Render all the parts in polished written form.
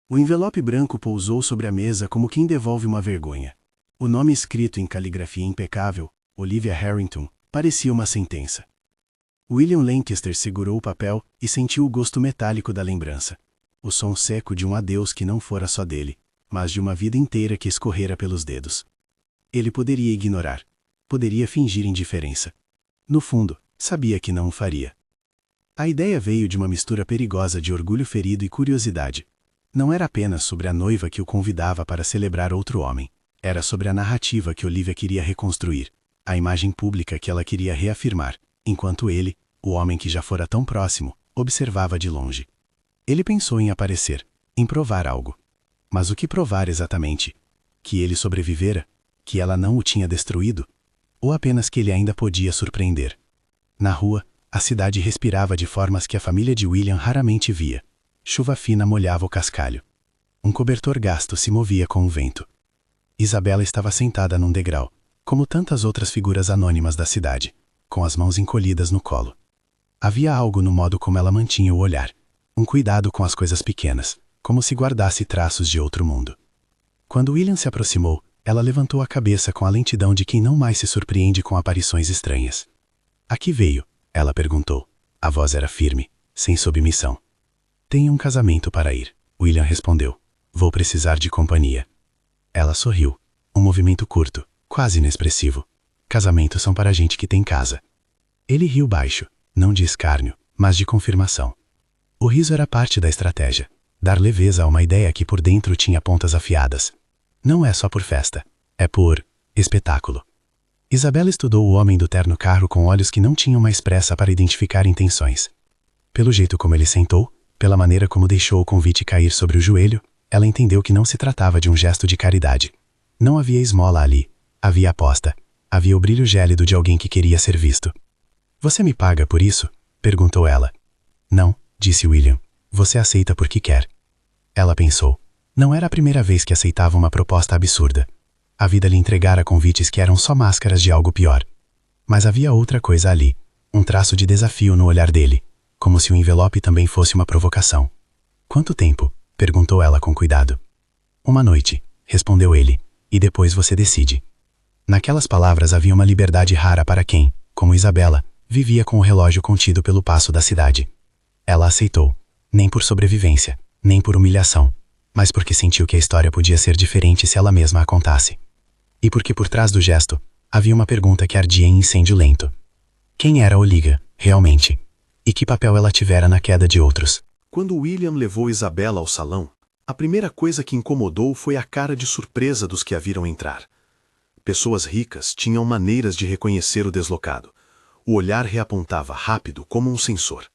O envelope branco pousou sobre a mesa como quem devolve uma vergonha. O nome escrito em caligrafia impecável, Olivia Harrington, parecia uma sentença. William Lancaster segurou o papel e sentiu o gosto metálico da lembrança. O som seco de um adeus que não fora só dele, mas de uma vida inteira que escorrera pelos dedos. Ele poderia ignorar. Poderia fingir indiferença. No fundo, sabia que não o faria. A ideia veio de uma mistura perigosa de orgulho ferido e curiosidade. Não era apenas sobre a noiva que o convidava para celebrar outro homem. Era sobre a narrativa que Olivia queria reconstruir, a imagem pública que ela queria reafirmar, enquanto ele, o homem que já fora tão próximo, observava de longe. Ele pensou em aparecer, em provar algo. Mas o que provar exatamente? Que ele sobrevivera? Que ela não o tinha destruído? Ou apenas que ele ainda podia surpreender? Na rua, a cidade respirava de formas que a família de William raramente via. Chuva fina molhava o cascalho. Um cobertor gasto se movia com o vento. Isabela estava sentada num degrau, como tantas outras figuras anônimas da cidade, com as mãos encolhidas no colo. Havia algo no modo como ela mantinha o olhar, um cuidado com as coisas pequenas, como se guardasse traços de outro mundo. Quando William se aproximou, ela levantou a cabeça com a lentidão de quem não mais se surpreende com aparições estranhas. A que veio? Ela perguntou. A voz era firme, sem submissão. Tenho um casamento para ir, William respondeu. Vou precisar de companhia. Ela sorriu. Um movimento curto, quase inexpressivo. Casamentos são para gente que tem casa. Ele riu baixo, não de escárnio, mas de confirmação. O riso era parte da estratégia. Dar leveza a uma ideia que por dentro tinha pontas afiadas. Não é só por festa. É por espetáculo. Isabela estudou o homem do terno carro com olhos que não tinham mais pressa para identificar intenções. Pelo jeito como ele sentou, pela maneira como deixou o convite cair sobre o joelho, ela entendeu que não se tratava de um gesto de caridade. Não havia esmola ali. Havia aposta. Havia o brilho gélido de alguém que queria ser visto. Você me paga por isso? Perguntou ela. Não, disse William. Você aceita porque quer. Ela pensou. Não era a primeira vez que aceitava uma proposta absurda. A vida lhe entregara convites que eram só máscaras de algo pior. Mas havia outra coisa ali. Um traço de desafio no olhar dele. Como se o envelope também fosse uma provocação. Quanto tempo? Perguntou ela com cuidado. Uma noite, respondeu ele, e depois você decide. Naquelas palavras havia uma liberdade rara para quem, como Isabela, vivia com o relógio contido pelo passo da cidade. Ela aceitou, nem por sobrevivência, nem por humilhação, mas porque sentiu que a história podia ser diferente se ela mesma a contasse. E porque por trás do gesto, havia uma pergunta que ardia em incêndio lento. Quem era Olivia, realmente? E que papel ela tivera na queda de outros? Quando William levou Isabela ao salão, a primeira coisa que incomodou foi a cara de surpresa dos que a viram entrar. Pessoas ricas tinham maneiras de reconhecer o deslocado. O olhar reapontava rápido como um sensor.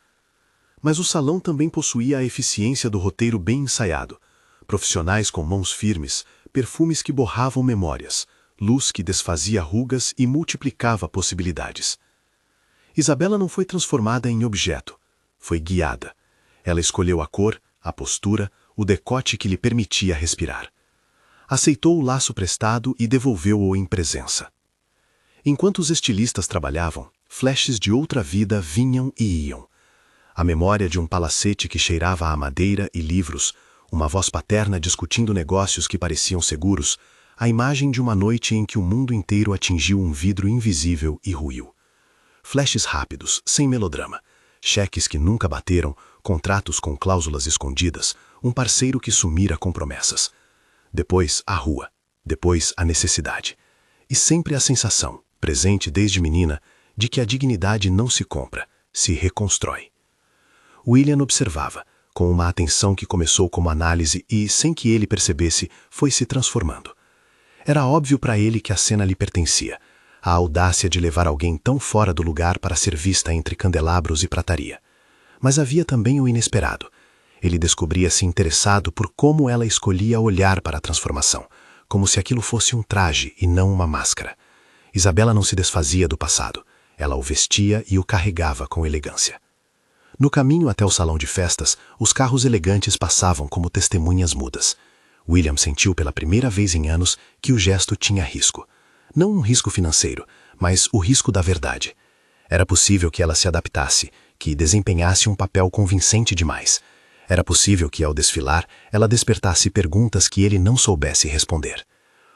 Mas o salão também possuía a eficiência do roteiro bem ensaiado. Profissionais com mãos firmes, perfumes que borravam memórias, luz que desfazia rugas e multiplicava possibilidades. Isabela não foi transformada em objeto, foi guiada. Ela escolheu a cor, a postura, o decote que lhe permitia respirar. Aceitou o laço prestado e devolveu-o em presença. Enquanto os estilistas trabalhavam, flashes de outra vida vinham e iam. A memória de um palacete que cheirava a madeira e livros, uma voz paterna discutindo negócios que pareciam seguros, a imagem de uma noite em que o mundo inteiro atingiu um vidro invisível e ruiu. Flashes rápidos, sem melodrama. Cheques que nunca bateram, contratos com cláusulas escondidas, um parceiro que sumira com promessas. Depois, a rua. Depois, a necessidade. E sempre a sensação, presente desde menina, de que a dignidade não se compra, se reconstrói. William observava, com uma atenção que começou como análise e, sem que ele percebesse, foi se transformando. Era óbvio para ele que a cena lhe pertencia. A audácia de levar alguém tão fora do lugar para ser vista entre candelabros e prataria. Mas havia também o inesperado. Ele descobria-se interessado por como ela escolhia olhar para a transformação, como se aquilo fosse um traje e não uma máscara. Isabela não se desfazia do passado. Ela o vestia e o carregava com elegância. No caminho até o salão de festas, os carros elegantes passavam como testemunhas mudas. William sentiu pela primeira vez em anos que o gesto tinha risco. Não um risco financeiro, mas o risco da verdade. Era possível que ela se adaptasse, que desempenhasse um papel convincente demais. Era possível que, ao desfilar, ela despertasse perguntas que ele não soubesse responder.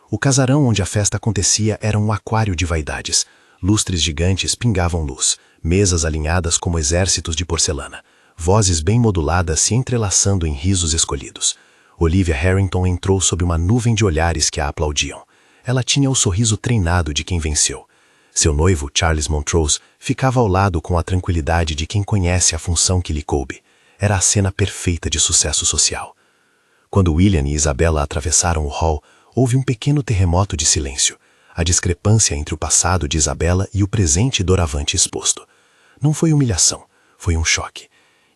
O casarão onde a festa acontecia era um aquário de vaidades. Lustres gigantes pingavam luz, mesas alinhadas como exércitos de porcelana, vozes bem moduladas se entrelaçando em risos escolhidos. Olivia Harrington entrou sob uma nuvem de olhares que a aplaudiam. Ela tinha o sorriso treinado de quem venceu. Seu noivo, Charles Montrose, ficava ao lado com a tranquilidade de quem conhece a função que lhe coube. Era a cena perfeita de sucesso social. Quando William e Isabella atravessaram o hall, houve um pequeno terremoto de silêncio. A discrepância entre o passado de Isabella e o presente doravante exposto. Não foi humilhação, foi um choque.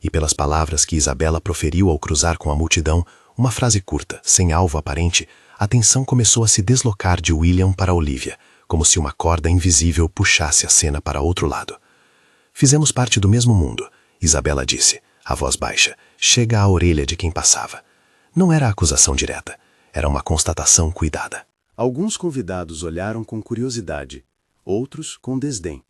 E pelas palavras que Isabella proferiu ao cruzar com a multidão, uma frase curta, sem alvo aparente, a atenção começou a se deslocar de William para Olivia, como se uma corda invisível puxasse a cena para outro lado. Fizemos parte do mesmo mundo, Isabella disse, a voz baixa, chega à orelha de quem passava. Não era acusação direta, era uma constatação cuidada. Alguns convidados olharam com curiosidade, outros com desdém.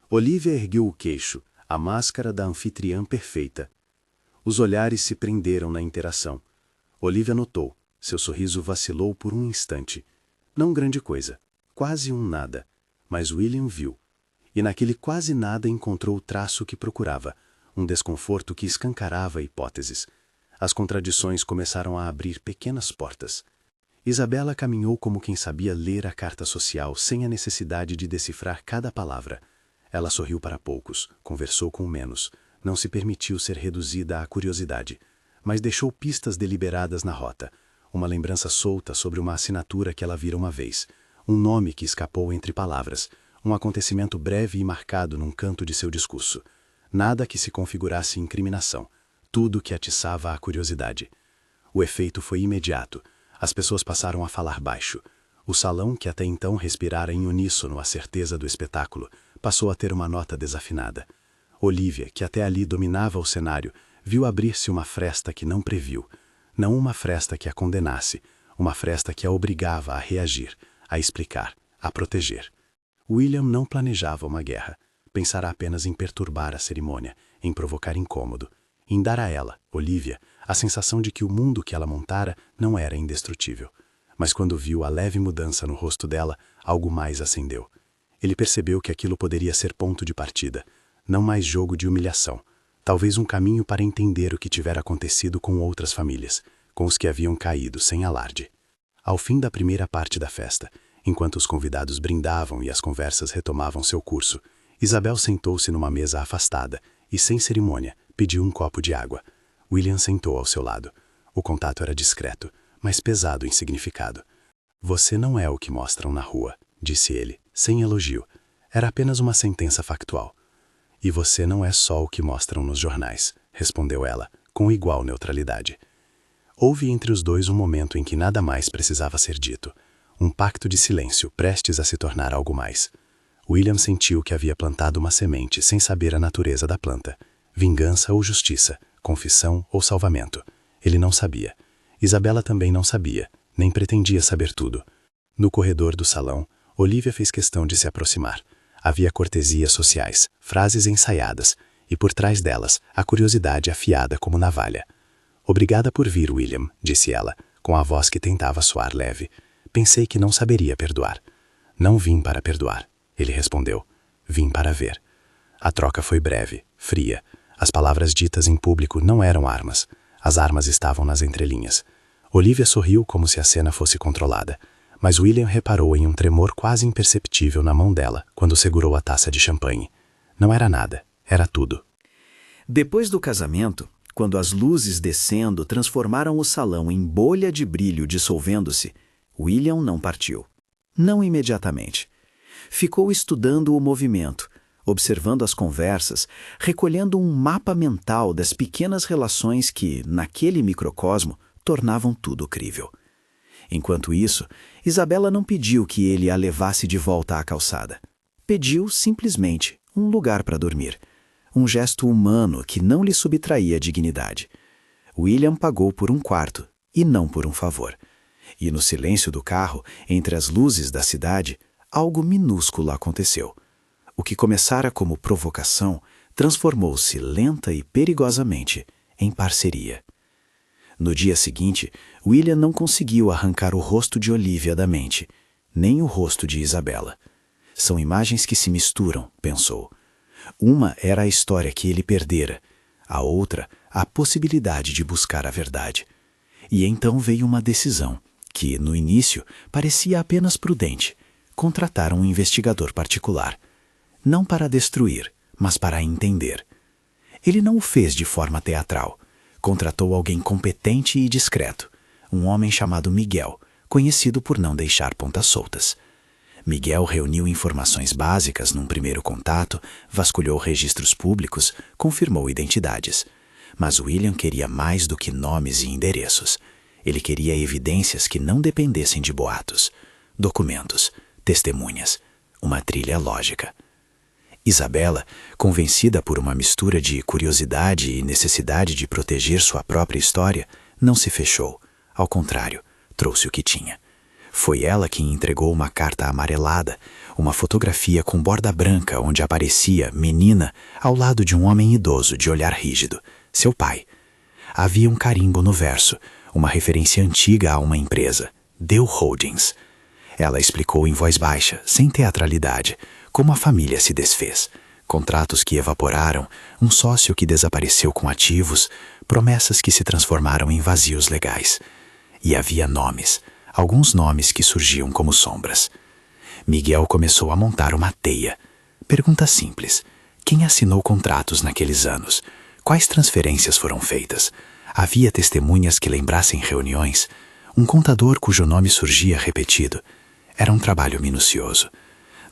Olivia ergueu o queixo, a máscara da anfitriã perfeita. Os olhares se prenderam na interação. Olivia notou, seu sorriso vacilou por um instante. Não grande coisa, quase um nada, mas William viu. E naquele quase nada encontrou o traço que procurava, um desconforto que escancarava hipóteses. As contradições começaram a abrir pequenas portas. Isabella caminhou como quem sabia ler a carta social sem a necessidade de decifrar cada palavra. Ela sorriu para poucos, conversou com menos, não se permitiu ser reduzida à curiosidade, mas deixou pistas deliberadas na rota, uma lembrança solta sobre uma assinatura que ela vira uma vez, um nome que escapou entre palavras, um acontecimento breve e marcado num canto de seu discurso. Nada que se configurasse incriminação, tudo que atiçava a curiosidade. O efeito foi imediato. As pessoas passaram a falar baixo. O salão, que até então respirara em uníssono a certeza do espetáculo, passou a ter uma nota desafinada. Olivia, que até ali dominava o cenário, viu abrir-se uma fresta que não previu. Não uma fresta que a condenasse, uma fresta que a obrigava a reagir, a explicar, a proteger. William não planejava uma guerra. Pensara apenas em perturbar a cerimônia, em provocar incômodo, em dar a ela, Olivia, a sensação de que o mundo que ela montara não era indestrutível. Mas quando viu a leve mudança no rosto dela, algo mais acendeu. Ele percebeu que aquilo poderia ser ponto de partida, não mais jogo de humilhação, talvez um caminho para entender o que tivera acontecido com outras famílias, com os que haviam caído sem alarde. Ao fim da primeira parte da festa, enquanto os convidados brindavam e as conversas retomavam seu curso, Isabel sentou-se numa mesa afastada e, sem cerimônia, pediu um copo de água. William sentou ao seu lado. O contato era discreto, mas pesado em significado. Você não é o que mostram na rua, disse ele, sem elogio. Era apenas uma sentença factual. E você não é só o que mostram nos jornais, respondeu ela, com igual neutralidade. Houve entre os dois um momento em que nada mais precisava ser dito. Um pacto de silêncio prestes a se tornar algo mais. William sentiu que havia plantado uma semente sem saber a natureza da planta. Vingança ou justiça, confissão ou salvamento. Ele não sabia. Isabella também não sabia, nem pretendia saber tudo. No corredor do salão, Olivia fez questão de se aproximar. Havia cortesias sociais, frases ensaiadas, e por trás delas, a curiosidade afiada como navalha. Obrigada por vir, William, disse ela, com a voz que tentava soar leve. Pensei que não saberia perdoar. Não vim para perdoar, ele respondeu. Vim para ver. A troca foi breve, fria. As palavras ditas em público não eram armas. As armas estavam nas entrelinhas. Olivia sorriu como se a cena fosse controlada, mas William reparou em um tremor quase imperceptível na mão dela quando segurou a taça de champanhe. Não era nada, era tudo. Depois do casamento, quando as luzes descendo transformaram o salão em bolha de brilho dissolvendo-se, William não partiu. Não imediatamente. Ficou estudando o movimento, observando as conversas, recolhendo um mapa mental das pequenas relações que, naquele microcosmo, tornavam tudo crível. Enquanto isso, Isabella não pediu que ele a levasse de volta à calçada. Pediu, simplesmente, um lugar para dormir. Um gesto humano que não lhe subtraía a dignidade. William pagou por um quarto, e não por um favor. E no silêncio do carro, entre as luzes da cidade, algo minúsculo aconteceu. O que começara como provocação transformou-se lenta e perigosamente em parceria. No dia seguinte, William não conseguiu arrancar o rosto de Olivia da mente, nem o rosto de Isabela. São imagens que se misturam, pensou. Uma era a história que ele perdera, a outra, a possibilidade de buscar a verdade. E então veio uma decisão, que, no início, parecia apenas prudente: contratar um investigador particular. Não para destruir, mas para entender. Ele não o fez de forma teatral. Contratou alguém competente e discreto, um homem chamado Miguel, conhecido por não deixar pontas soltas. Miguel reuniu informações básicas num primeiro contato, vasculhou registros públicos, confirmou identidades. Mas William queria mais do que nomes e endereços. Ele queria evidências que não dependessem de boatos, documentos, testemunhas, uma trilha lógica. Isabela, convencida por uma mistura de curiosidade e necessidade de proteger sua própria história, não se fechou. Ao contrário, trouxe o que tinha. Foi ela quem entregou uma carta amarelada, uma fotografia com borda branca onde aparecia, menina, ao lado de um homem idoso de olhar rígido, seu pai. Havia um carimbo no verso, uma referência antiga a uma empresa, Dell Holdings. Ela explicou em voz baixa, sem teatralidade, como a família se desfez. Contratos que evaporaram, um sócio que desapareceu com ativos, promessas que se transformaram em vazios legais. E havia nomes, alguns nomes que surgiam como sombras. Miguel começou a montar uma teia. Pergunta simples: quem assinou contratos naqueles anos? Quais transferências foram feitas? Havia testemunhas que lembrassem reuniões? Um contador cujo nome surgia repetido? Era um trabalho minucioso.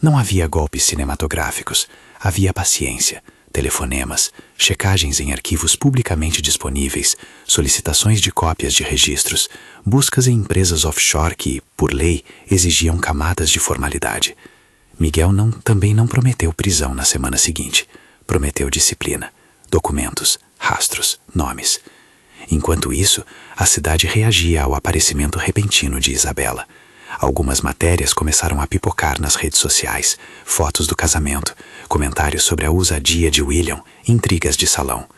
Não havia golpes cinematográficos. Havia paciência, telefonemas, checagens em arquivos publicamente disponíveis, solicitações de cópias de registros, buscas em empresas offshore que, por lei, exigiam camadas de formalidade. Miguel também não prometeu prisão na semana seguinte. Prometeu disciplina, documentos, rastros, nomes. Enquanto isso, a cidade reagia ao aparecimento repentino de Isabela. Algumas matérias começaram a pipocar nas redes sociais, fotos do casamento, comentários sobre a ousadia de William, intrigas de salão.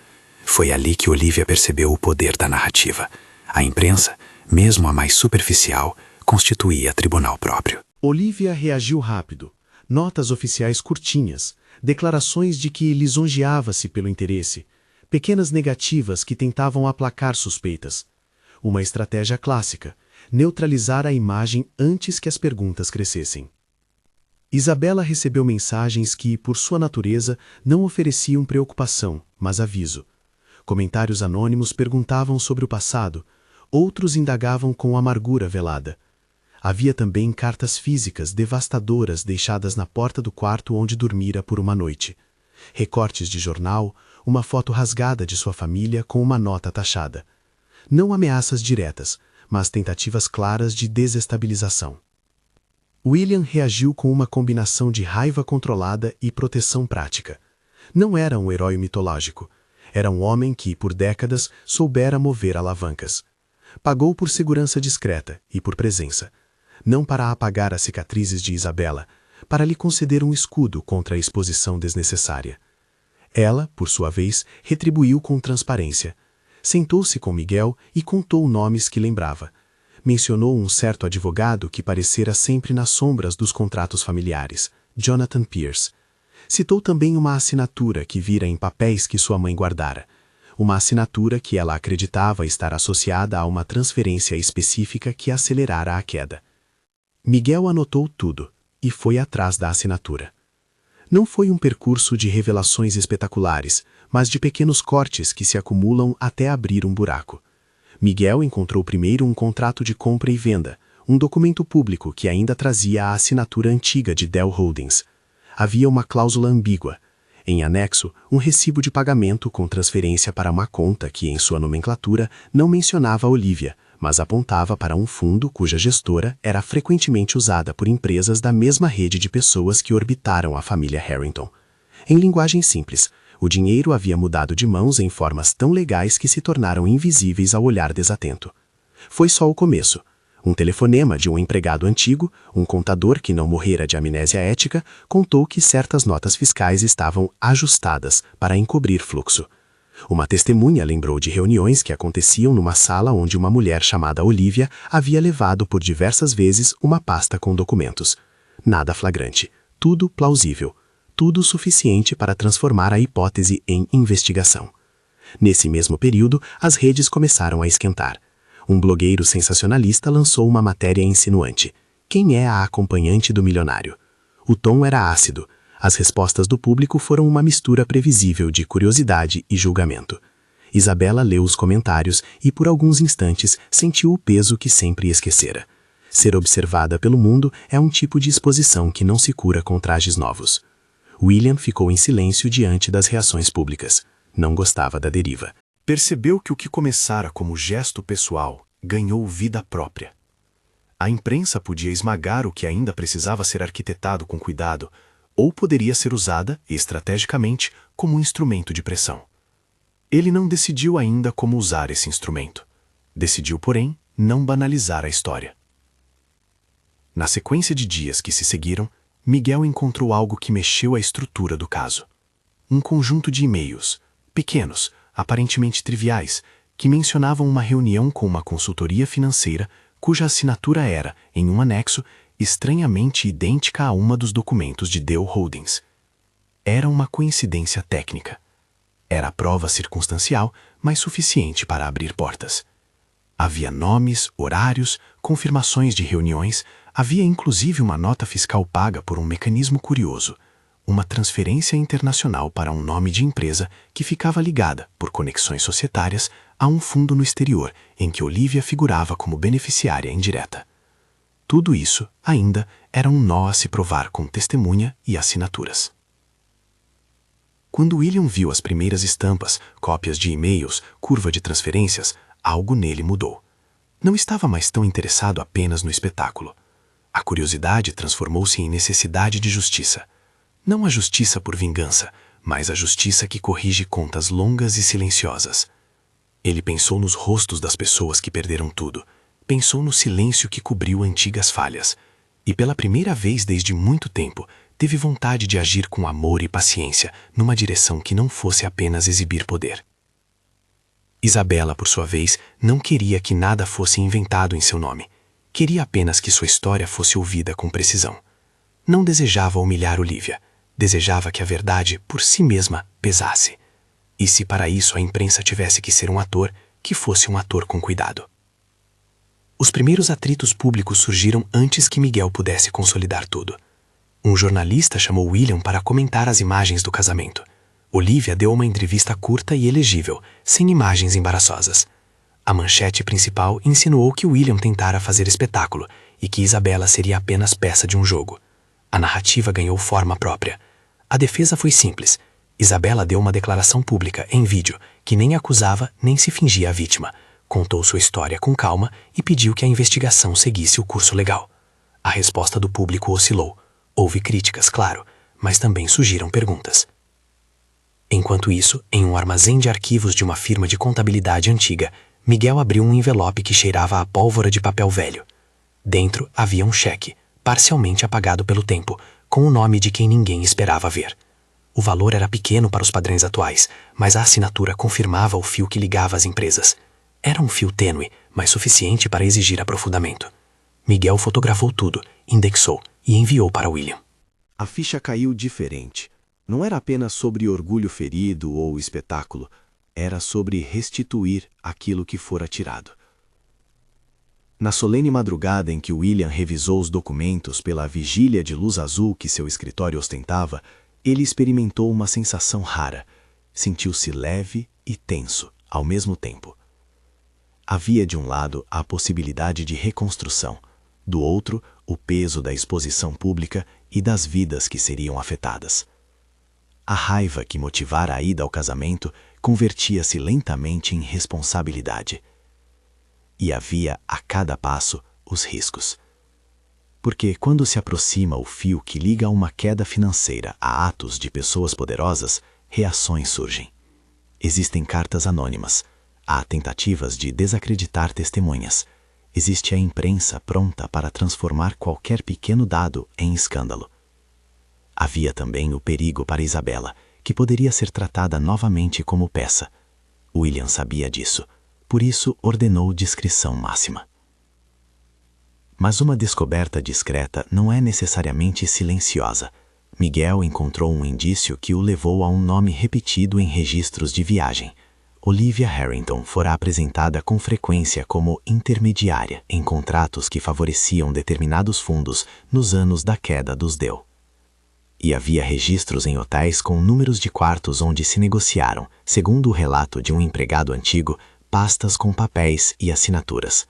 Foi ali que Olivia percebeu o poder da narrativa. A imprensa, mesmo a mais superficial, constituía tribunal próprio. Olivia reagiu rápido. Notas oficiais curtinhas, declarações de que lisonjeava-se pelo interesse, pequenas negativas que tentavam aplacar suspeitas. Uma estratégia clássica: neutralizar a imagem antes que as perguntas crescessem. Isabela recebeu mensagens que, por sua natureza, não ofereciam preocupação, mas aviso. Comentários anônimos perguntavam sobre o passado, outros indagavam com amargura velada. Havia também cartas físicas devastadoras deixadas na porta do quarto onde dormira por uma noite. Recortes de jornal, uma foto rasgada de sua família com uma nota taxada. Não ameaças diretas, mas tentativas claras de desestabilização. William reagiu com uma combinação de raiva controlada e proteção prática. Não era um herói mitológico. Era um homem que, por décadas, soubera mover alavancas. Pagou por segurança discreta e por presença. Não para apagar as cicatrizes de Isabela, para lhe conceder um escudo contra a exposição desnecessária. Ela, por sua vez, retribuiu com transparência. Sentou-se com Miguel e contou nomes que lembrava. Mencionou um certo advogado que parecera sempre nas sombras dos contratos familiares, Jonathan Pierce. Citou também uma assinatura que vira em papéis que sua mãe guardara. Uma assinatura que ela acreditava estar associada a uma transferência específica que acelerara a queda. Miguel anotou tudo e foi atrás da assinatura. Não foi um percurso de revelações espetaculares, mas de pequenos cortes que se acumulam até abrir um buraco. Miguel encontrou primeiro um contrato de compra e venda, um documento público que ainda trazia a assinatura antiga de Dell Holdings. Havia uma cláusula ambígua. Em anexo, um recibo de pagamento com transferência para uma conta que, em sua nomenclatura, não mencionava Olivia, mas apontava para um fundo cuja gestora era frequentemente usada por empresas da mesma rede de pessoas que orbitaram a família Harrington. Em linguagem simples, o dinheiro havia mudado de mãos em formas tão legais que se tornaram invisíveis ao olhar desatento. Foi só o começo. Um telefonema de um empregado antigo, um contador que não morrera de amnésia ética, contou que certas notas fiscais estavam ajustadas para encobrir fluxo. Uma testemunha lembrou de reuniões que aconteciam numa sala onde uma mulher chamada Olivia havia levado por diversas vezes uma pasta com documentos. Nada flagrante, tudo plausível, tudo suficiente para transformar a hipótese em investigação. Nesse mesmo período, as redes começaram a esquentar. Um blogueiro sensacionalista lançou uma matéria insinuante. Quem é a acompanhante do milionário? O tom era ácido. As respostas do público foram uma mistura previsível de curiosidade e julgamento. Isabela leu os comentários e, por alguns instantes, sentiu o peso que sempre esquecera. Ser observada pelo mundo é um tipo de exposição que não se cura com trajes novos. William ficou em silêncio diante das reações públicas. Não gostava da deriva. Percebeu que o que começara como gesto pessoal ganhou vida própria. A imprensa podia esmagar o que ainda precisava ser arquitetado com cuidado, ou poderia ser usada, estrategicamente, como um instrumento de pressão. Ele não decidiu ainda como usar esse instrumento. Decidiu, porém, não banalizar a história. Na sequência de dias que se seguiram, Miguel encontrou algo que mexeu a estrutura do caso. Um conjunto de e-mails, pequenos, aparentemente triviais, que mencionavam uma reunião com uma consultoria financeira cuja assinatura era, em um anexo, estranhamente idêntica a uma dos documentos de Dell Holdings. Era uma coincidência técnica. Era prova circunstancial, mas suficiente para abrir portas. Havia nomes, horários, confirmações de reuniões, havia inclusive uma nota fiscal paga por um mecanismo curioso, uma transferência internacional para um nome de empresa que ficava ligada, por conexões societárias, a um fundo no exterior em que Olivia figurava como beneficiária indireta. Tudo isso, ainda, era um nó a se provar com testemunha e assinaturas. Quando William viu as primeiras estampas, cópias de e-mails, curva de transferências, algo nele mudou. Não estava mais tão interessado apenas no espetáculo. A curiosidade transformou-se em necessidade de justiça. Não a justiça por vingança, mas a justiça que corrige contas longas e silenciosas. Ele pensou nos rostos das pessoas que perderam tudo. Pensou no silêncio que cobriu antigas falhas, e pela primeira vez desde muito tempo, teve vontade de agir com amor e paciência, numa direção que não fosse apenas exibir poder. Isabela, por sua vez, não queria que nada fosse inventado em seu nome. Queria apenas que sua história fosse ouvida com precisão. Não desejava humilhar Olivia. Desejava que a verdade, por si mesma, pesasse. E se para isso a imprensa tivesse que ser um ator, que fosse um ator com cuidado. Os primeiros atritos públicos surgiram antes que Miguel pudesse consolidar tudo. Um jornalista chamou William para comentar as imagens do casamento. Olivia deu uma entrevista curta e elegível, sem imagens embaraçosas. A manchete principal insinuou que William tentara fazer espetáculo e que Isabela seria apenas peça de um jogo. A narrativa ganhou forma própria. A defesa foi simples. Isabela deu uma declaração pública, em vídeo, que nem acusava nem se fingia a vítima. Contou sua história com calma e pediu que a investigação seguisse o curso legal. A resposta do público oscilou. Houve críticas, claro, mas também surgiram perguntas. Enquanto isso, em um armazém de arquivos de uma firma de contabilidade antiga, Miguel abriu um envelope que cheirava a pólvora de papel velho. Dentro havia um cheque, parcialmente apagado pelo tempo, com o nome de quem ninguém esperava ver. O valor era pequeno para os padrões atuais, mas a assinatura confirmava o fio que ligava as empresas. Era um fio tênue, mas suficiente para exigir aprofundamento. Miguel fotografou tudo, indexou e enviou para William. A ficha caiu diferente. Não era apenas sobre orgulho ferido ou espetáculo, era sobre restituir aquilo que fora tirado. Na solene madrugada em que William revisou os documentos pela vigília de luz azul que seu escritório ostentava, ele experimentou uma sensação rara. Sentiu-se leve e tenso, ao mesmo tempo. Havia de um lado a possibilidade de reconstrução, do outro o peso da exposição pública e das vidas que seriam afetadas. A raiva que motivara a ida ao casamento convertia-se lentamente em responsabilidade. E havia, a cada passo, os riscos. Porque quando se aproxima o fio que liga uma queda financeira a atos de pessoas poderosas, reações surgem. Existem cartas anônimas, há tentativas de desacreditar testemunhas, existe a imprensa pronta para transformar qualquer pequeno dado em escândalo. Havia também o perigo para Isabela, que poderia ser tratada novamente como peça, William sabia disso, por isso ordenou discrição máxima. Mas uma descoberta discreta não é necessariamente silenciosa. Miguel encontrou um indício que o levou a um nome repetido em registros de viagem. Olivia Harrington fora apresentada com frequência como intermediária em contratos que favoreciam determinados fundos nos anos da queda dos Dell. E havia registros em hotéis com números de quartos onde se negociaram, segundo o relato de um empregado antigo, pastas com papéis e assinaturas.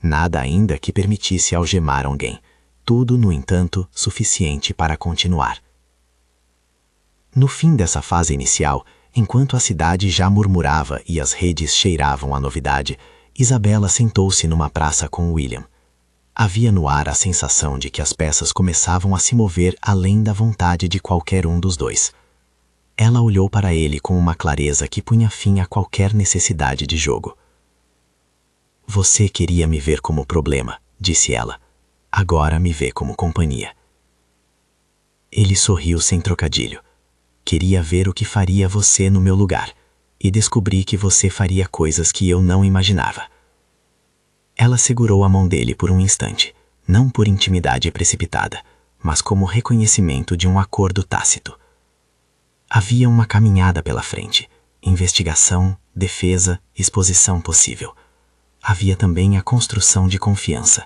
Nada ainda que permitisse algemar alguém. Tudo, no entanto, suficiente para continuar. No fim dessa fase inicial, enquanto a cidade já murmurava e as redes cheiravam a novidade, Isabela sentou-se numa praça com William. Havia no ar a sensação de que as peças começavam a se mover além da vontade de qualquer um dos dois. Ela olhou para ele com uma clareza que punha fim a qualquer necessidade de jogo. Você queria me ver como problema, disse ela. Agora me vê como companhia. Ele sorriu sem trocadilho. Queria ver o que faria você no meu lugar, e descobri que você faria coisas que eu não imaginava. Ela segurou a mão dele por um instante, não por intimidade precipitada, mas como reconhecimento de um acordo tácito. Havia uma caminhada pela frente, investigação, defesa, exposição possível. Havia também a construção de confiança.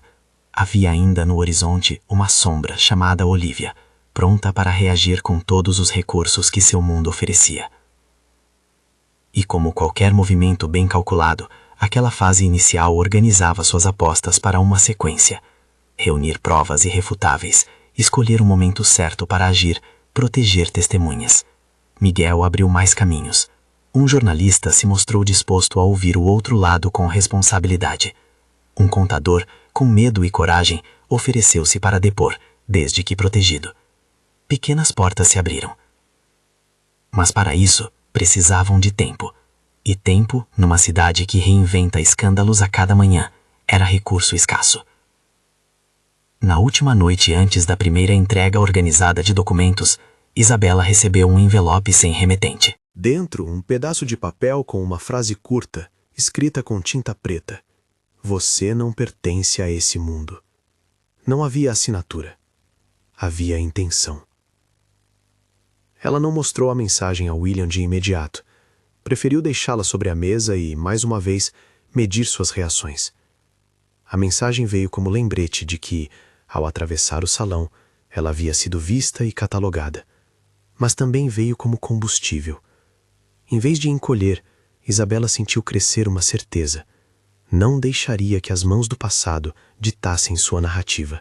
Havia ainda no horizonte uma sombra chamada Olivia, pronta para reagir com todos os recursos que seu mundo oferecia. E como qualquer movimento bem calculado, aquela fase inicial organizava suas apostas para uma sequência. Reunir provas irrefutáveis, escolher o momento certo para agir, proteger testemunhas. Miguel abriu mais caminhos. Um jornalista se mostrou disposto a ouvir o outro lado com responsabilidade. Um contador, com medo e coragem, ofereceu-se para depor, desde que protegido. Pequenas portas se abriram. Mas para isso, precisavam de tempo. E tempo, numa cidade que reinventa escândalos a cada manhã, era recurso escasso. Na última noite antes da primeira entrega organizada de documentos, Isabela recebeu um envelope sem remetente. Dentro, um pedaço de papel com uma frase curta, escrita com tinta preta. Você não pertence a esse mundo. Não havia assinatura. Havia intenção. Ela não mostrou a mensagem a William de imediato. Preferiu deixá-la sobre a mesa e, mais uma vez, medir suas reações. A mensagem veio como lembrete de que, ao atravessar o salão, ela havia sido vista e catalogada. Mas também veio como combustível. Em vez de encolher, Isabela sentiu crescer uma certeza. Não deixaria que as mãos do passado ditassem sua narrativa.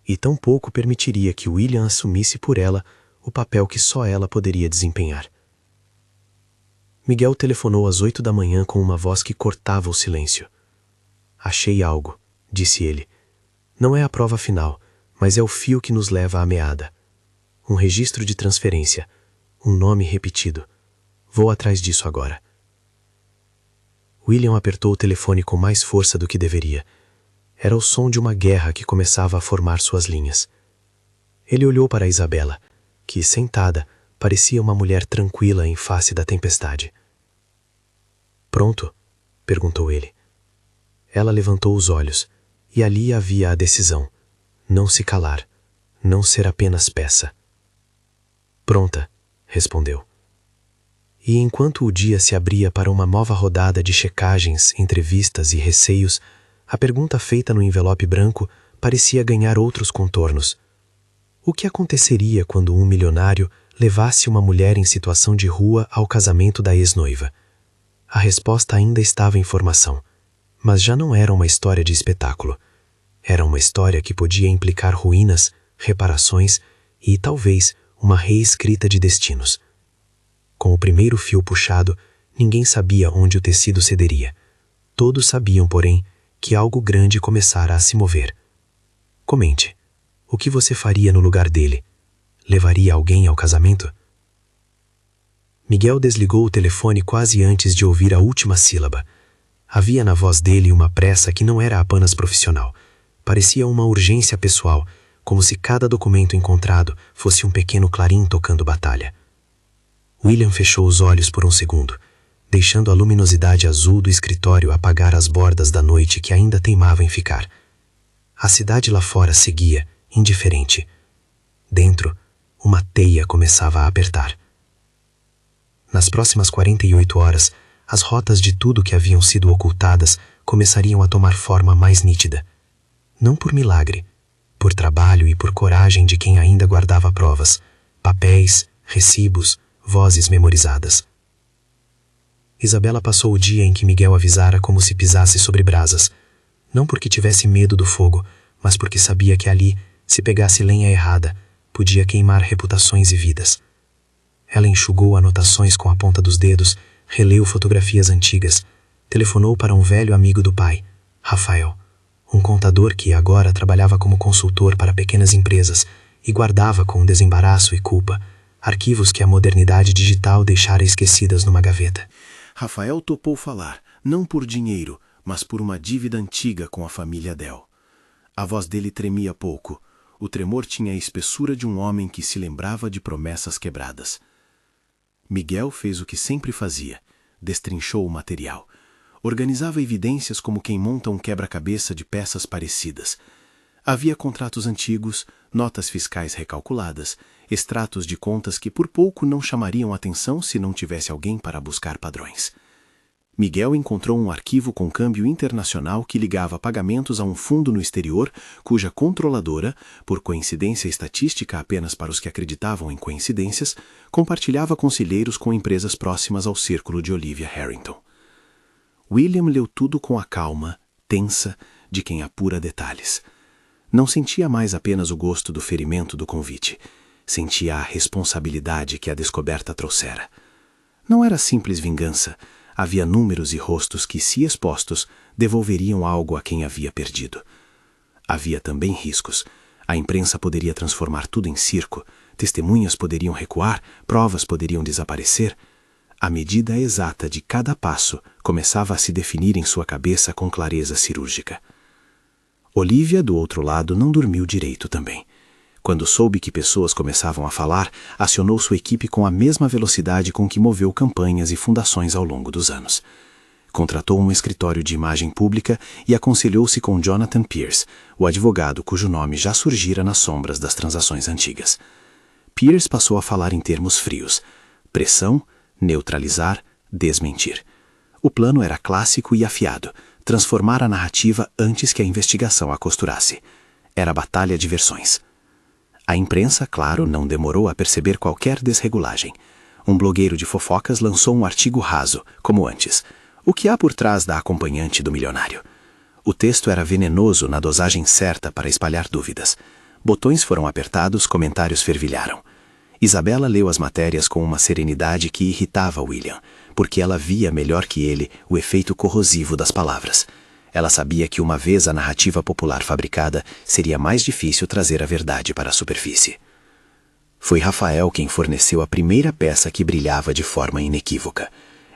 E tampouco permitiria que William assumisse por ela o papel que só ela poderia desempenhar. Miguel telefonou às 8 da manhã com uma voz que cortava o silêncio. Achei algo, disse ele. Não é a prova final, mas é o fio que nos leva à meada. Um registro de transferência, um nome repetido. Vou atrás disso agora. William apertou o telefone com mais força do que deveria. Era o som de uma guerra que começava a formar suas linhas. Ele olhou para Isabela, que, sentada, parecia uma mulher tranquila em face da tempestade. Pronto? Perguntou ele. Ela levantou os olhos, e ali havia a decisão. Não se calar, não ser apenas peça. Pronta, respondeu. E enquanto o dia se abria para uma nova rodada de checagens, entrevistas e receios, a pergunta feita no envelope branco parecia ganhar outros contornos. O que aconteceria quando um milionário levasse uma mulher em situação de rua ao casamento da ex-noiva? A resposta ainda estava em formação, mas já não era uma história de espetáculo. Era uma história que podia implicar ruínas, reparações e, talvez, uma reescrita de destinos. Com o primeiro fio puxado, ninguém sabia onde o tecido cederia. Todos sabiam, porém, que algo grande começara a se mover. Comente. O que você faria no lugar dele? Levaria alguém ao casamento? Miguel desligou o telefone quase antes de ouvir a última sílaba. Havia na voz dele uma pressa que não era apenas profissional. Parecia uma urgência pessoal, como se cada documento encontrado fosse um pequeno clarim tocando batalha. William fechou os olhos por um segundo. deixando a luminosidade azul do escritório apagar as bordas da noite que ainda teimava em ficar. A cidade lá fora seguia, indiferente. Dentro, uma teia começava a apertar. Nas próximas 48 horas, as rotas de tudo que haviam sido ocultadas começariam a tomar forma mais nítida. Não por milagre, por trabalho e por coragem de quem ainda guardava provas, papéis, recibos, vozes memorizadas. Isabela passou o dia em que Miguel avisara como se pisasse sobre brasas, não porque tivesse medo do fogo, mas porque sabia que ali, se pegasse lenha errada, podia queimar reputações e vidas. Ela enxugou anotações com a ponta dos dedos, releu fotografias antigas, telefonou para um velho amigo do pai, Rafael, um contador que agora trabalhava como consultor para pequenas empresas e guardava com desembaraço e culpa arquivos que a modernidade digital deixara esquecidas numa gaveta. Rafael topou falar, não por dinheiro, mas por uma dívida antiga com a família Del. A voz dele tremia pouco. O tremor tinha a espessura de um homem que se lembrava de promessas quebradas. Miguel fez o que sempre fazia, destrinchou o material. Organizava evidências como quem monta um quebra-cabeça de peças parecidas. Havia contratos antigos, notas fiscais recalculadas, extratos de contas que por pouco não chamariam atenção se não tivesse alguém para buscar padrões. Miguel encontrou um arquivo com câmbio internacional que ligava pagamentos a um fundo no exterior, cuja controladora, por coincidência estatística apenas para os que acreditavam em coincidências, compartilhava conselheiros com empresas próximas ao círculo de Olivia Harrington. William leu tudo com a calma, tensa, de quem apura detalhes. Não sentia mais apenas o gosto do ferimento do convite. Sentia a responsabilidade que a descoberta trouxera. Não era simples vingança. Havia números e rostos que, se expostos, devolveriam algo a quem havia perdido. Havia também riscos. A imprensa poderia transformar tudo em circo, testemunhas poderiam recuar, provas poderiam desaparecer. A medida exata de cada passo começava a se definir em sua cabeça com clareza cirúrgica. Olivia, do outro lado, não dormiu direito também. Quando soube que pessoas começavam a falar, acionou sua equipe com a mesma velocidade com que moveu campanhas e fundações ao longo dos anos. Contratou um escritório de imagem pública e aconselhou-se com Jonathan Pierce, o advogado cujo nome já surgira nas sombras das transações antigas. Pierce passou a falar em termos frios: pressão, neutralizar, desmentir. O plano era clássico e afiado: transformar a narrativa antes que a investigação a costurasse. Era batalha de versões. A imprensa, claro, não demorou a perceber qualquer desregulagem. Um blogueiro de fofocas lançou um artigo raso, como antes. O que há por trás da acompanhante do milionário? O texto era venenoso na dosagem certa para espalhar dúvidas. Botões foram apertados, comentários fervilharam. Isabela leu as matérias com uma serenidade que irritava William, porque ela via melhor que ele o efeito corrosivo das palavras. Ela sabia que uma vez a narrativa popular fabricada, seria mais difícil trazer a verdade para a superfície. Foi Rafael quem forneceu a primeira peça que brilhava de forma inequívoca.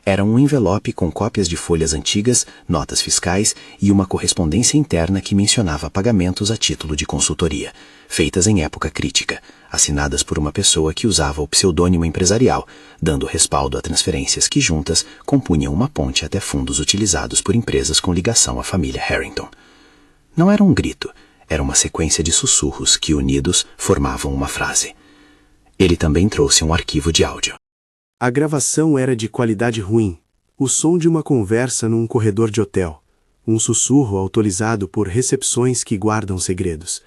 Era um envelope com cópias de folhas antigas, notas fiscais e uma correspondência interna que mencionava pagamentos a título de consultoria, feitas em época crítica, assinadas por uma pessoa que usava o pseudônimo empresarial, dando respaldo a transferências que juntas compunham uma ponte até fundos utilizados por empresas com ligação à família Harrington. Não era um grito, era uma sequência de sussurros que, unidos, formavam uma frase. Ele também trouxe um arquivo de áudio. A gravação era de qualidade ruim, o som de uma conversa num corredor de hotel, um sussurro autorizado por recepções que guardam segredos.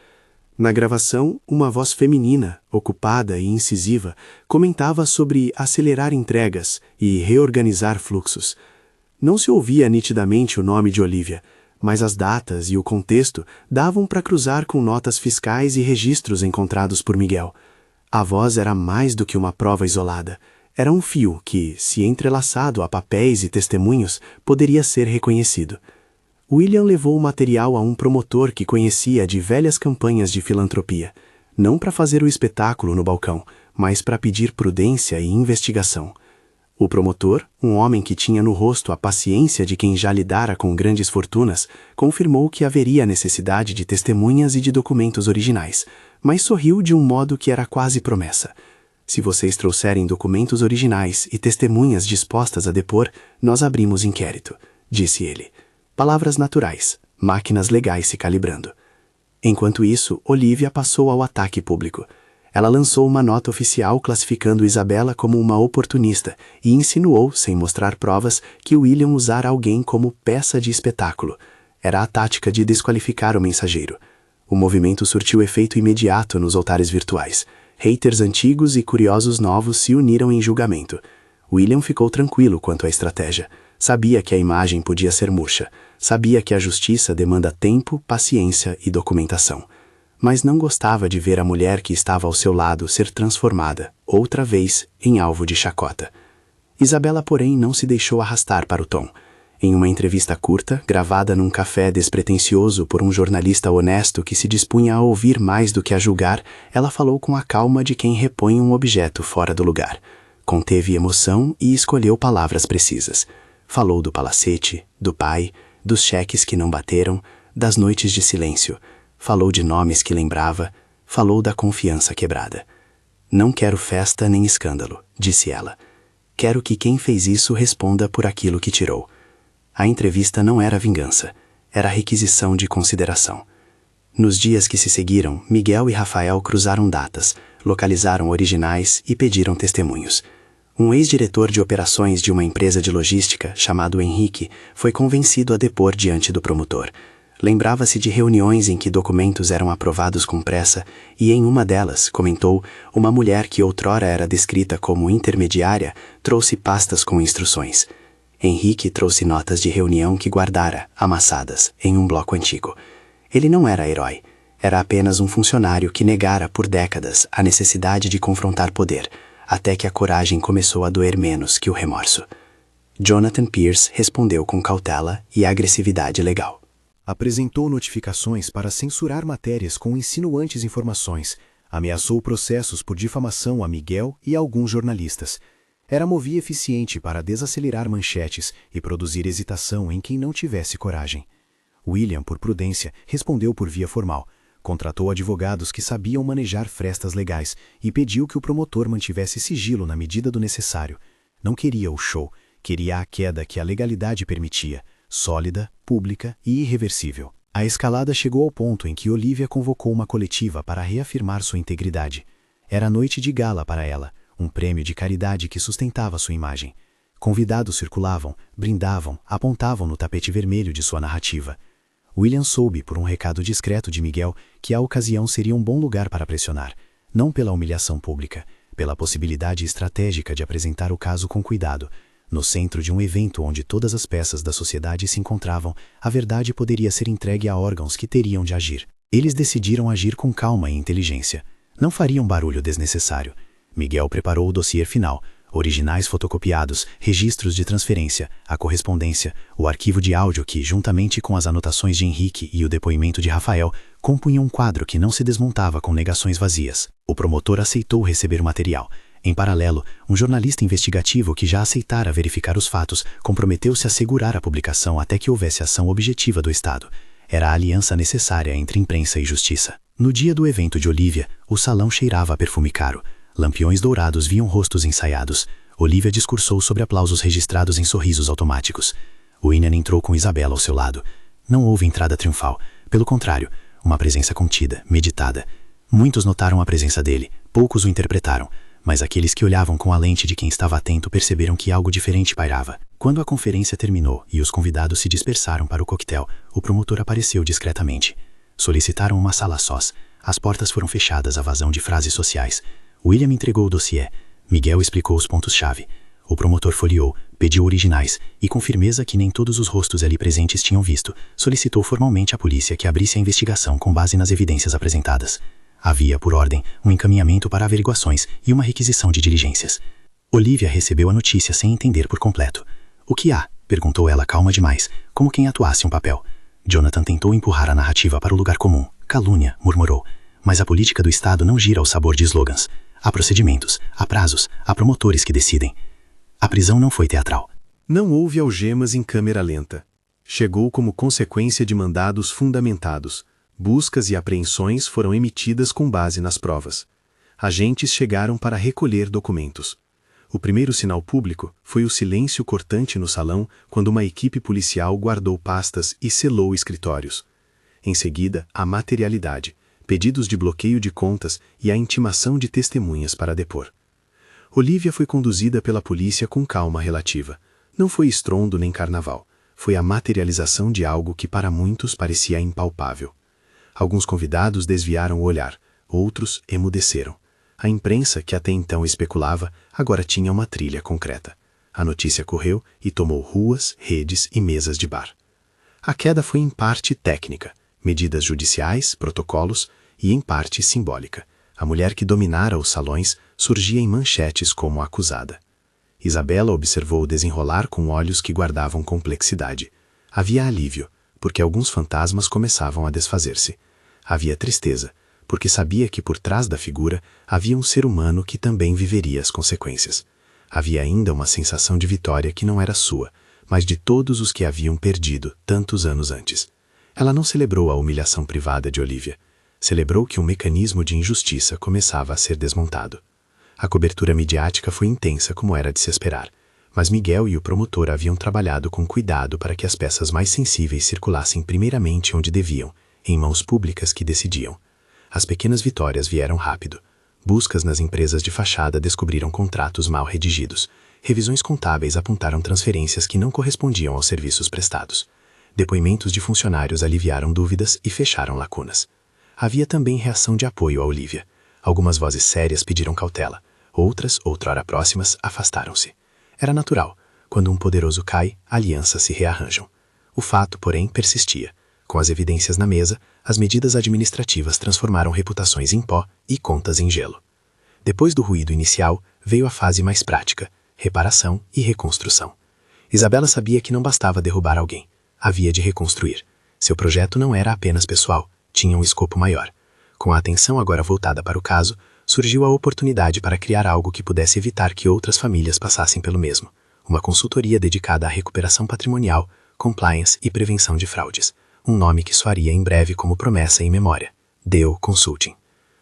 Na gravação, uma voz feminina, ocupada e incisiva, comentava sobre acelerar entregas e reorganizar fluxos. Não se ouvia nitidamente o nome de Olivia, mas as datas e o contexto davam para cruzar com notas fiscais e registros encontrados por Miguel. A voz era mais do que uma prova isolada. Era um fio que, se entrelaçado a papéis e testemunhos, poderia ser reconhecido. William levou o material a um promotor que conhecia de velhas campanhas de filantropia, não para fazer o espetáculo no balcão, mas para pedir prudência e investigação. O promotor, um homem que tinha no rosto a paciência de quem já lidara com grandes fortunas, confirmou que haveria necessidade de testemunhas e de documentos originais, mas sorriu de um modo que era quase promessa. Se vocês trouxerem documentos originais e testemunhas dispostas a depor, nós abrimos inquérito, disse ele. Palavras naturais, máquinas legais se calibrando. Enquanto isso, Olivia passou ao ataque público. Ela lançou uma nota oficial classificando Isabella como uma oportunista e insinuou, sem mostrar provas, que William usara alguém como peça de espetáculo. Era a tática de desqualificar o mensageiro. O movimento surtiu efeito imediato nos altares virtuais. Haters antigos e curiosos novos se uniram em julgamento. William ficou tranquilo quanto à estratégia. Sabia que a imagem podia ser murcha. Sabia que a justiça demanda tempo, paciência e documentação. Mas não gostava de ver a mulher que estava ao seu lado ser transformada, outra vez, em alvo de chacota. Isabella, porém, não se deixou arrastar para o tom. Em uma entrevista curta, gravada num café despretensioso por um jornalista honesto que se dispunha a ouvir mais do que a julgar, ela falou com a calma de quem repõe um objeto fora do lugar. Conteve emoção e escolheu palavras precisas. Falou do palacete, do pai, dos cheques que não bateram, das noites de silêncio. Falou de nomes que lembrava, falou da confiança quebrada. Não quero festa nem escândalo, disse ela. Quero que quem fez isso responda por aquilo que tirou. A entrevista não era vingança, era requisição de consideração. Nos dias que se seguiram, Miguel e Rafael cruzaram datas, localizaram originais e pediram testemunhos. Um ex-diretor de operações de uma empresa de logística, chamado Henrique, foi convencido a depor diante do promotor. Lembrava-se de reuniões em que documentos eram aprovados com pressa e em uma delas, comentou, uma mulher que outrora era descrita como intermediária trouxe pastas com instruções. Henrique trouxe notas de reunião que guardara, amassadas, em um bloco antigo. Ele não era herói. Era apenas um funcionário que negara por décadas a necessidade de confrontar poder, até que a coragem começou a doer menos que o remorso. Jonathan Pierce respondeu com cautela e agressividade legal. Apresentou notificações para censurar matérias com insinuantes informações, ameaçou processos por difamação a Miguel e a alguns jornalistas. Era movia eficiente para desacelerar manchetes e produzir hesitação em quem não tivesse coragem. William, por prudência, respondeu por via formal, contratou advogados que sabiam manejar frestas legais e pediu que o promotor mantivesse sigilo na medida do necessário. Não queria o show, queria a queda que a legalidade permitia, sólida, pública e irreversível. A escalada chegou ao ponto em que Olivia convocou uma coletiva para reafirmar sua integridade. Era noite de gala para ela, um prêmio de caridade que sustentava sua imagem. Convidados circulavam, brindavam, apontavam no tapete vermelho de sua narrativa. William soube, por um recado discreto de Miguel, que a ocasião seria um bom lugar para pressionar, não pela humilhação pública, pela possibilidade estratégica de apresentar o caso com cuidado. No centro de um evento onde todas as peças da sociedade se encontravam, a verdade poderia ser entregue a órgãos que teriam de agir. Eles decidiram agir com calma e inteligência. Não fariam barulho desnecessário. Miguel preparou o dossiê final, originais fotocopiados, registros de transferência, a correspondência, o arquivo de áudio que, juntamente com as anotações de Henrique e o depoimento de Rafael, compunham um quadro que não se desmontava com negações vazias. O promotor aceitou receber o material. Em paralelo, um jornalista investigativo que já aceitara verificar os fatos comprometeu-se a segurar a publicação até que houvesse ação objetiva do Estado. Era a aliança necessária entre imprensa e justiça. No dia do evento de Olivia, o salão cheirava a perfume caro. Lampiões dourados viam rostos ensaiados. Olivia discursou sobre aplausos registrados em sorrisos automáticos. William entrou com Isabella ao seu lado. Não houve entrada triunfal. Pelo contrário, uma presença contida, meditada. Muitos notaram a presença dele, poucos o interpretaram, mas aqueles que olhavam com a lente de quem estava atento perceberam que algo diferente pairava. Quando a conferência terminou e os convidados se dispersaram para o coquetel, o promotor apareceu discretamente. Solicitaram uma sala a sós. As portas foram fechadas à vazão de frases sociais. William entregou o dossiê. Miguel explicou os pontos-chave. O promotor folheou, pediu originais e, com firmeza que nem todos os rostos ali presentes tinham visto, solicitou formalmente à polícia que abrisse a investigação com base nas evidências apresentadas. Havia, por ordem, um encaminhamento para averiguações e uma requisição de diligências. Olivia recebeu a notícia sem entender por completo. O que há? Perguntou ela calma demais, como quem atuasse um papel. Jonathan tentou empurrar a narrativa para o lugar comum. Calúnia, murmurou. Mas a política do Estado não gira ao sabor de slogans. Há procedimentos, há prazos, há promotores que decidem. A prisão não foi teatral. Não houve algemas em câmera lenta. Chegou como consequência de mandados fundamentados. Buscas e apreensões foram emitidas com base nas provas. Agentes chegaram para recolher documentos. O primeiro sinal público foi o silêncio cortante no salão quando uma equipe policial guardou pastas e selou escritórios. Em seguida, a materialidade, pedidos de bloqueio de contas e a intimação de testemunhas para depor. Olivia foi conduzida pela polícia com calma relativa. Não foi estrondo nem carnaval. Foi a materialização de algo que para muitos parecia impalpável. Alguns convidados desviaram o olhar, outros emudeceram. A imprensa, que até então especulava, agora tinha uma trilha concreta. A notícia correu e tomou ruas, redes e mesas de bar. A queda foi em parte técnica, medidas judiciais, protocolos, e em parte simbólica. A mulher que dominara os salões surgia em manchetes como acusada. Isabela observou o desenrolar com olhos que guardavam complexidade. Havia alívio, porque alguns fantasmas começavam a desfazer-se. Havia tristeza, porque sabia que por trás da figura havia um ser humano que também viveria as consequências. Havia ainda uma sensação de vitória que não era sua, mas de todos os que haviam perdido tantos anos antes. Ela não celebrou a humilhação privada de Olivia. Celebrou que um mecanismo de injustiça começava a ser desmontado. A cobertura midiática foi intensa como era de se esperar, mas Miguel e o promotor haviam trabalhado com cuidado para que as peças mais sensíveis circulassem primeiramente onde deviam, em mãos públicas que decidiam. As pequenas vitórias vieram rápido. Buscas nas empresas de fachada descobriram contratos mal redigidos. Revisões contábeis apontaram transferências que não correspondiam aos serviços prestados. Depoimentos de funcionários aliviaram dúvidas e fecharam lacunas. Havia também reação de apoio a Olivia. Algumas vozes sérias pediram cautela. Outras, outrora próximas, afastaram-se. Era natural. Quando um poderoso cai, alianças se rearranjam. O fato, porém, persistia. Com as evidências na mesa, as medidas administrativas transformaram reputações em pó e contas em gelo. Depois do ruído inicial, veio a fase mais prática, reparação e reconstrução. Isabela sabia que não bastava derrubar alguém. Havia de reconstruir. Seu projeto não era apenas pessoal, tinha um escopo maior. Com a atenção agora voltada para o caso, surgiu a oportunidade para criar algo que pudesse evitar que outras famílias passassem pelo mesmo. Uma consultoria dedicada à recuperação patrimonial, compliance e prevenção de fraudes. Um nome que soaria em breve como promessa em memória. Deo Consulting.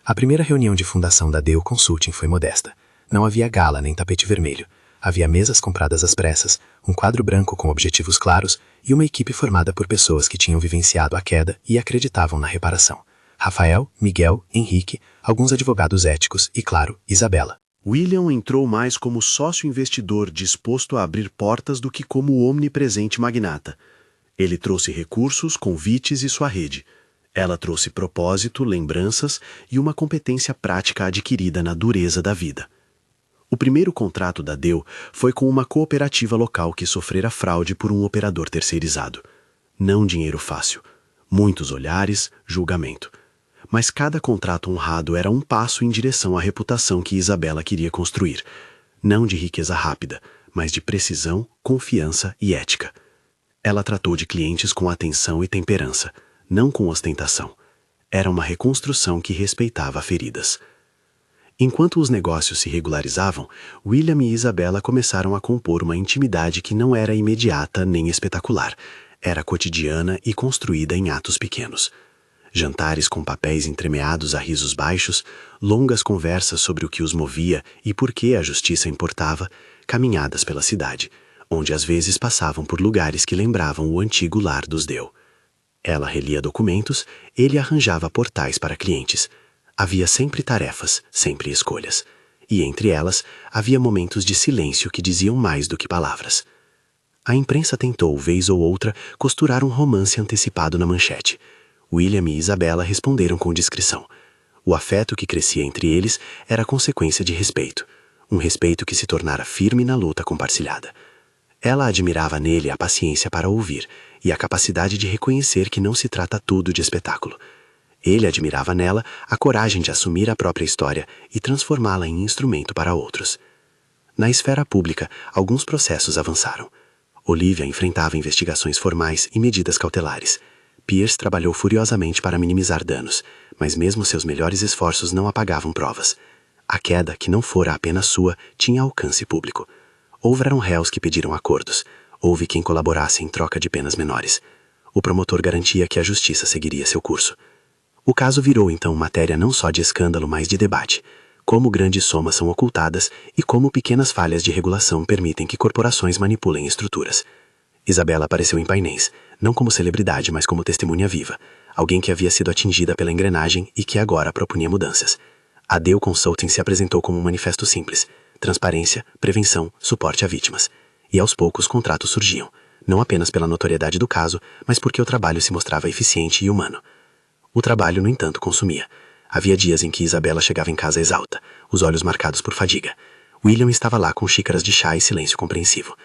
A primeira reunião de fundação da Deo Consulting foi modesta. Não havia gala nem tapete vermelho. Havia mesas compradas às pressas, um quadro branco com objetivos claros e uma equipe formada por pessoas que tinham vivenciado a queda e acreditavam na reparação. Rafael, Miguel, Henrique, alguns advogados éticos e, claro, Isabela. William entrou mais como sócio investidor disposto a abrir portas do que como o omnipresente magnata. Ele trouxe recursos, convites e sua rede. Ela trouxe propósito, lembranças e uma competência prática adquirida na dureza da vida. O primeiro contrato da Deo foi com uma cooperativa local que sofrera fraude por um operador terceirizado. Não dinheiro fácil. Muitos olhares, julgamento. Mas cada contrato honrado era um passo em direção à reputação que Isabela queria construir. Não de riqueza rápida, mas de precisão, confiança e ética. Ela tratou de clientes com atenção e temperança, não com ostentação. Era uma reconstrução que respeitava feridas. Enquanto os negócios se regularizavam, William e Isabela começaram a compor uma intimidade que não era imediata nem espetacular. Era cotidiana e construída em atos pequenos. Jantares com papéis entremeados a risos baixos, longas conversas sobre o que os movia e por que a justiça importava, caminhadas pela cidade, onde às vezes passavam por lugares que lembravam o antigo lar dos Deo. Ela relia documentos, ele arranjava portais para clientes. Havia sempre tarefas, sempre escolhas. E entre elas, havia momentos de silêncio que diziam mais do que palavras. A imprensa tentou, vez ou outra, costurar um romance antecipado na manchete. William e Isabela responderam com discrição. O afeto que crescia entre eles era consequência de respeito. Um respeito que se tornara firme na luta compartilhada. Ela admirava nele a paciência para ouvir e a capacidade de reconhecer que não se trata tudo de espetáculo. Ele admirava nela a coragem de assumir a própria história e transformá-la em instrumento para outros. Na esfera pública, alguns processos avançaram. Olivia enfrentava investigações formais e medidas cautelares. Pierce trabalhou furiosamente para minimizar danos, mas mesmo seus melhores esforços não apagavam provas. A queda, que não fora apenas sua, tinha alcance público. Houveram réus que pediram acordos. Houve quem colaborasse em troca de penas menores. O promotor garantia que a justiça seguiria seu curso. O caso virou então matéria não só de escândalo, mas de debate. como grandes somas são ocultadas e como pequenas falhas de regulação permitem que corporações manipulem estruturas. Isabela apareceu em painéis, não como celebridade, mas como testemunha viva, alguém que havia sido atingida pela engrenagem e que agora propunha mudanças. A Dell Consulting se apresentou como um manifesto simples: transparência, prevenção, suporte a vítimas. E aos poucos contratos surgiam, não apenas pela notoriedade do caso, mas porque o trabalho se mostrava eficiente e humano. O trabalho, no entanto, consumia. Havia dias em que Isabela chegava em casa exausta, os olhos marcados por fadiga. William estava lá com xícaras de chá e silêncio compreensivo.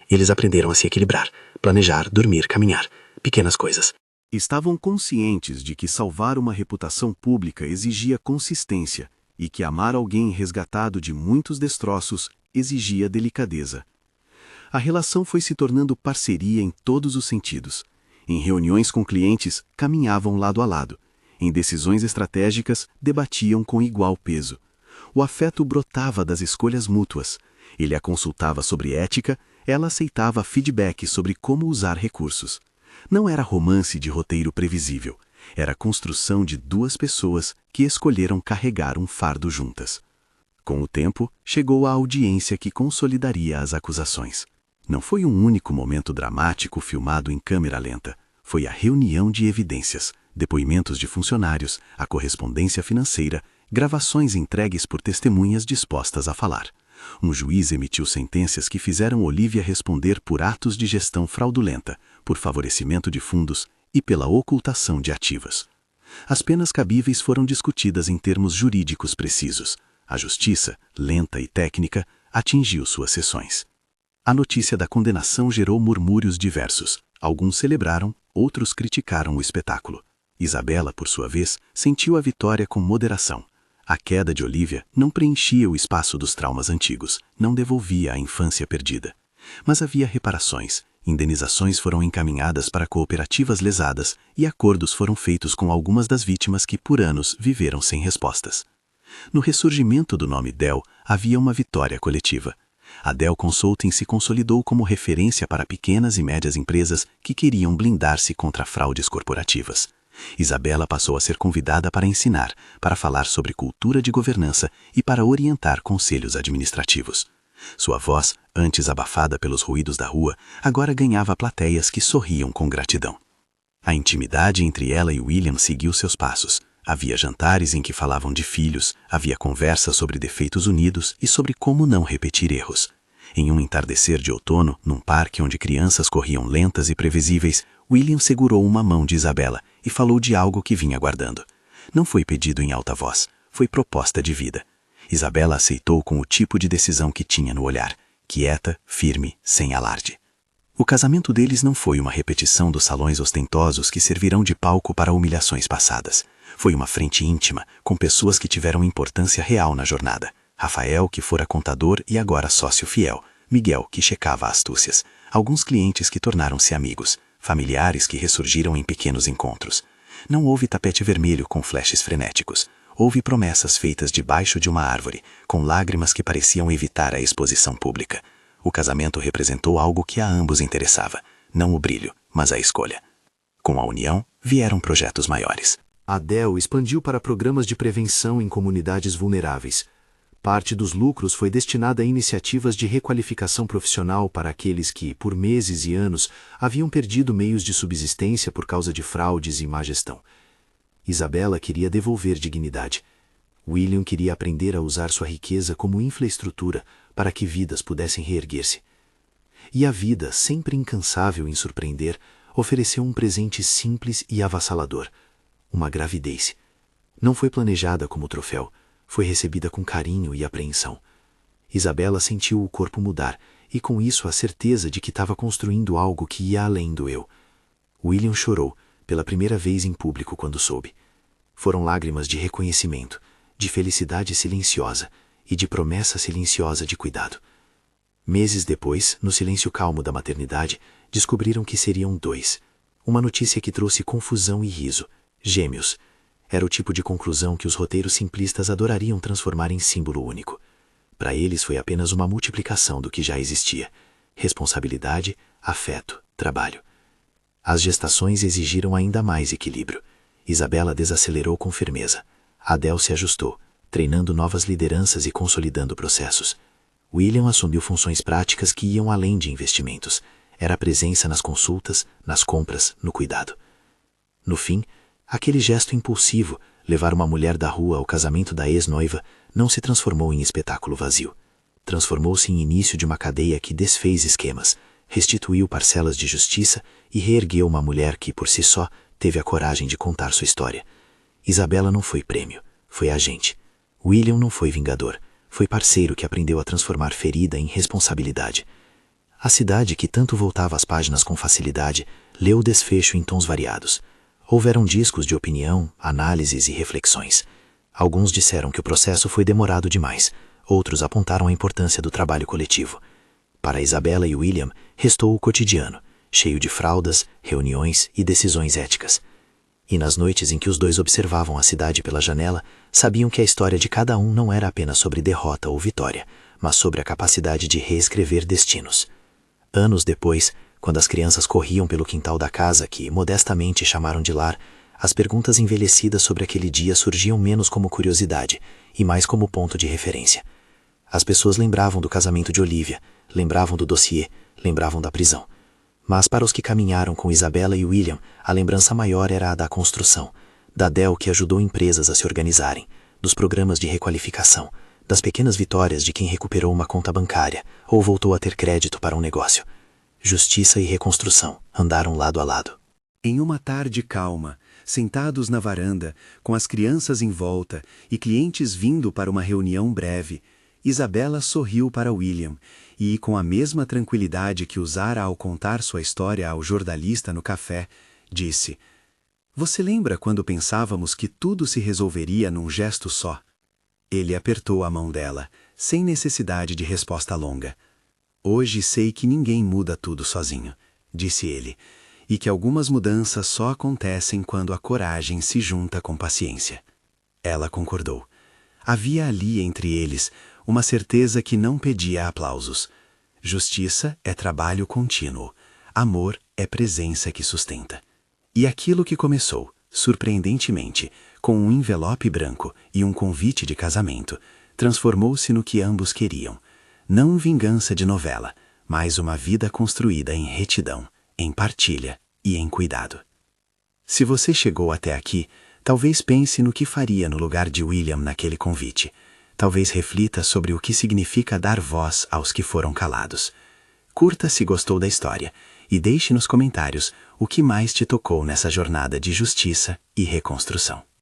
Eles aprenderam a se equilibrar, planejar, dormir, caminhar. Pequenas coisas. Estavam conscientes de que salvar uma reputação pública exigia consistência e que amar alguém resgatado de muitos destroços exigia delicadeza. A relação foi se tornando parceria em todos os sentidos. Em reuniões com clientes, caminhavam lado a lado. Em decisões estratégicas, debatiam com igual peso. O afeto brotava das escolhas mútuas. Ele a consultava sobre ética, ela aceitava feedback sobre como usar recursos. Não era romance de roteiro previsível. Era a construção de duas pessoas que escolheram carregar um fardo juntas. Com o tempo, chegou a audiência que consolidaria as acusações. Não foi um único momento dramático filmado em câmera lenta. Foi a reunião de evidências, depoimentos de funcionários, a correspondência financeira, gravações entregues por testemunhas dispostas a falar. Um juiz emitiu sentenças que fizeram Olivia responder por atos de gestão fraudulenta, por favorecimento de fundos e pela ocultação de ativos. As penas cabíveis foram discutidas em termos jurídicos precisos. A justiça, lenta e técnica, atingiu suas sessões. A notícia da condenação gerou murmúrios diversos. Alguns celebraram, outros criticaram o espetáculo. Isabela, por sua vez, sentiu a vitória com moderação. A queda de Olivia não preenchia o espaço dos traumas antigos, não devolvia a infância perdida. Mas havia reparações, indenizações foram encaminhadas para cooperativas lesadas e acordos foram feitos com algumas das vítimas que por anos viveram sem respostas. No ressurgimento do nome Dell, havia uma vitória coletiva. A Dell Consulting se consolidou como referência para pequenas e médias empresas que queriam blindar-se contra fraudes corporativas. Isabela passou a ser convidada para ensinar, para falar sobre cultura de governança e para orientar conselhos administrativos. Sua voz, antes abafada pelos ruídos da rua, agora ganhava plateias que sorriam com gratidão. A intimidade entre ela e William seguiu seus passos. Havia jantares em que falavam de filhos, havia conversas sobre defeitos unidos e sobre como não repetir erros. Em um entardecer de outono, num parque onde crianças corriam lentas e previsíveis, William segurou uma mão de Isabela e falou de algo que vinha guardando. Não foi pedido em alta voz, foi proposta de vida. Isabela aceitou com o tipo de decisão que tinha no olhar, quieta, firme, sem alarde. O casamento deles não foi uma repetição dos salões ostentosos que servirão de palco para humilhações passadas. Foi uma frente íntima, com pessoas que tiveram importância real na jornada. Rafael, que fora contador e agora sócio fiel. Miguel, que checava astúcias. Alguns clientes que tornaram-se amigos. Familiares que ressurgiram em pequenos encontros. Não houve tapete vermelho com flashes frenéticos. Houve promessas feitas debaixo de uma árvore, com lágrimas que pareciam evitar a exposição pública. O casamento representou algo que a ambos interessava. Não o brilho, mas a escolha. Com a união, vieram projetos maiores. A Dell expandiu para programas de prevenção em comunidades vulneráveis. Parte dos lucros foi destinada a iniciativas de requalificação profissional para aqueles que, por meses e anos, haviam perdido meios de subsistência por causa de fraudes e má gestão. Isabela queria devolver dignidade. William queria aprender a usar sua riqueza como infraestrutura para que vidas pudessem reerguer-se. E a vida, sempre incansável em surpreender, ofereceu um presente simples e avassalador: uma gravidez. Não foi planejada como troféu, foi recebida com carinho e apreensão. Isabela sentiu o corpo mudar, e com isso a certeza de que estava construindo algo que ia além do eu. William chorou, pela primeira vez em público quando soube. Foram lágrimas de reconhecimento, de felicidade silenciosa e de promessa silenciosa de cuidado. Meses depois, no silêncio calmo da maternidade, descobriram que seriam 2. Uma notícia que trouxe confusão e riso. Gêmeos. Era o tipo de conclusão que os roteiros simplistas adorariam transformar em símbolo único. Para eles foi apenas uma multiplicação do que já existia: responsabilidade, afeto, trabalho. As gestações exigiram ainda mais equilíbrio. Isabela desacelerou com firmeza. Adele se ajustou, treinando novas lideranças e consolidando processos. William assumiu funções práticas que iam além de investimentos. Era a presença nas consultas, nas compras, no cuidado. No fim, aquele gesto impulsivo, levar uma mulher da rua ao casamento da ex-noiva, não se transformou em espetáculo vazio. Transformou-se em início de uma cadeia que desfez esquemas, restituiu parcelas de justiça e reergueu uma mulher que, por si só, teve a coragem de contar sua história. Isabela não foi prêmio, foi agente. William não foi vingador, foi parceiro que aprendeu a transformar ferida em responsabilidade. A cidade, que tanto voltava as páginas com facilidade, leu o desfecho em tons variados. Houveram discos de opinião, análises e reflexões. Alguns disseram que o processo foi demorado demais, outros apontaram a importância do trabalho coletivo. Para Isabela e William, restou o cotidiano, cheio de fraldas, reuniões e decisões éticas. E nas noites em que os dois observavam a cidade pela janela, sabiam que a história de cada um não era apenas sobre derrota ou vitória, mas sobre a capacidade de reescrever destinos. Anos depois, quando as crianças corriam pelo quintal da casa que, modestamente, chamaram de lar, as perguntas envelhecidas sobre aquele dia surgiam menos como curiosidade e mais como ponto de referência. As pessoas lembravam do casamento de Olivia, lembravam do dossiê, lembravam da prisão. Mas para os que caminharam com Isabela e William, a lembrança maior era a da construção, da Dell que ajudou empresas a se organizarem, dos programas de requalificação, das pequenas vitórias de quem recuperou uma conta bancária ou voltou a ter crédito para um negócio. Justiça e reconstrução andaram lado a lado. Em uma tarde calma, sentados na varanda, com as crianças em volta e clientes vindo para uma reunião breve, Isabela sorriu para William e, com a mesma tranquilidade que usara ao contar sua história ao jornalista no café, disse: "Você lembra quando pensávamos que tudo se resolveria num gesto só?" Ele apertou a mão dela, sem necessidade de resposta longa. "Hoje sei que ninguém muda tudo sozinho", disse ele, "e que algumas mudanças só acontecem quando a coragem se junta com paciência." Ela concordou. Havia ali entre eles uma certeza que não pedia aplausos. Justiça é trabalho contínuo. Amor é presença que sustenta. E aquilo que começou, surpreendentemente, com um envelope branco e um convite de casamento, transformou-se no que ambos queriam. Não vingança de novela, mas uma vida construída em retidão, em partilha e em cuidado. Se você chegou até aqui, talvez pense no que faria no lugar de William naquele convite. Talvez reflita sobre o que significa dar voz aos que foram calados. Curta se gostou da história e deixe nos comentários o que mais te tocou nessa jornada de justiça e reconstrução.